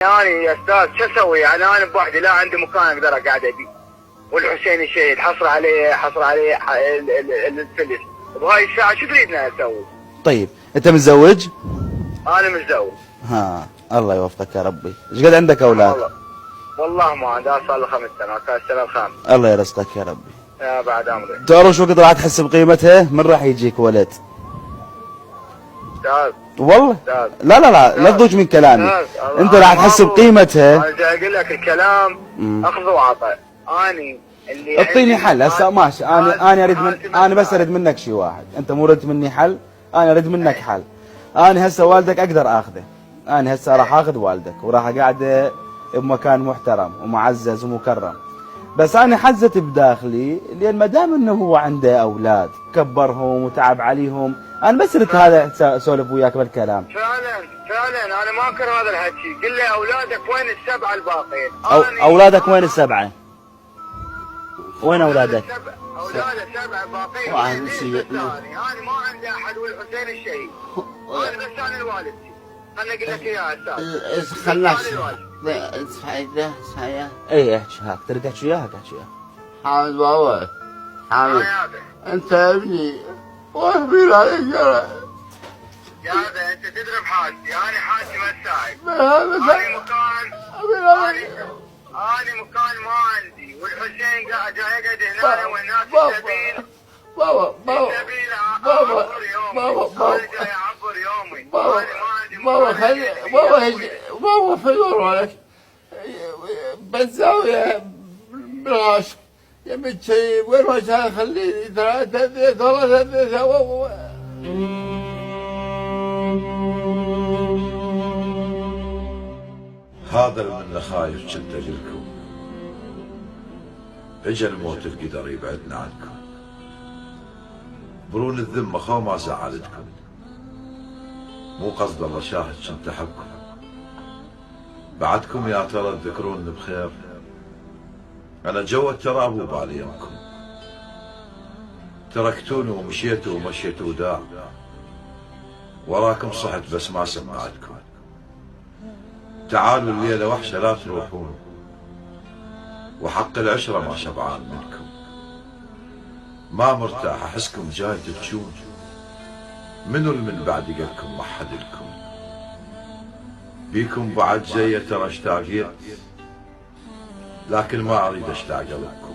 يعني يا استاذ شو اسوي؟ يعني انا بوحدي لا عندي مكان اقدر اقعد ابي، والحسين الشهيد حصر عليه الفلس، بهاي الساعه شو تريدنا اسوي؟ طيب انت متزوج؟ انا متزوج. ها الله يوفقك يا ربي. ايش قد عندك اولاد؟ والله ما عندي، صار له 5 سنوات، هاي السنه الخامسه. الله يرزقك يا ربي. يا بعد عمري. تعرف شو وقت راح تحس بقيمتها؟ من راح يجيك ولد. استاذ والله استاذ لا تضوج من كلامي. انت راح تحس بقيمتها. انا جاي اقول لك الكلام اخذ وعطاء. اني اللي اعطيني حل هسه ماشي. انا انا بس اريد منك شيء واحد. انت مو ردت مني حل، انا اريد منك حل. انا هسه والدك اقدر اخذه. انا هسه راح اخذ والدك وراح اقعده بمكان محترم ومعزز ومكرم. بس انا حزت بداخلي لان ما دام انه هو عنده اولاد كبرهم وتعب عليهم، انا بس ردت هذا اسولف وياك بالكلام. فعلا انا ما انكر هذا الحكي. قل لي اولادك وين السبعه الباقيين؟ اولادك وين السبعه؟ وين اولادك؟ اولادك 7 باقيين. انا ما عندي احد والحسين الشهيد. انا بس انا لوالدتي. خلنا اقول لك اياها استاذ. خلاص فايدة صحيح. اي احكي هاك تريد تحكي اياها احكي اياها. حامد بابا حامد انت ابني واهبل عليك يا هذا انت تدري بحالتي، انا حالتي ما تساعد. انا مكان ما عندي، والحسين قاعد يقعد هنا والناس السبيل. بابا جاي اعبر يومي. بابا خلي بابا في ورك بالزاوية بالغاش يا بنتي وين ما كان خليني ثلاثة هذا المنة خايف كنت اجلكم، اجا الموت القدر يبعدنا عنكم، برون الذمة خو ما زعلتكم، مو قصد الله شاهد كنت احبكم، بعدكم يا ترى تذكروني بخير، انا جوا التراب وبالي يمكم، تركتوني ومشيتوا ومشيتوا وداع، وراكم صحت بس ما سمعتكم، تعالوا الليلة وحشة لا تروحون، وحق العشرة ما شبعان منكم، ما مرتاح احسكم جاي تبجون، منو من بعد قلكم ما حد لكم، بيكم بعد جاية ترى اشتاقيت، لكن ما اريد اشتاق لكم.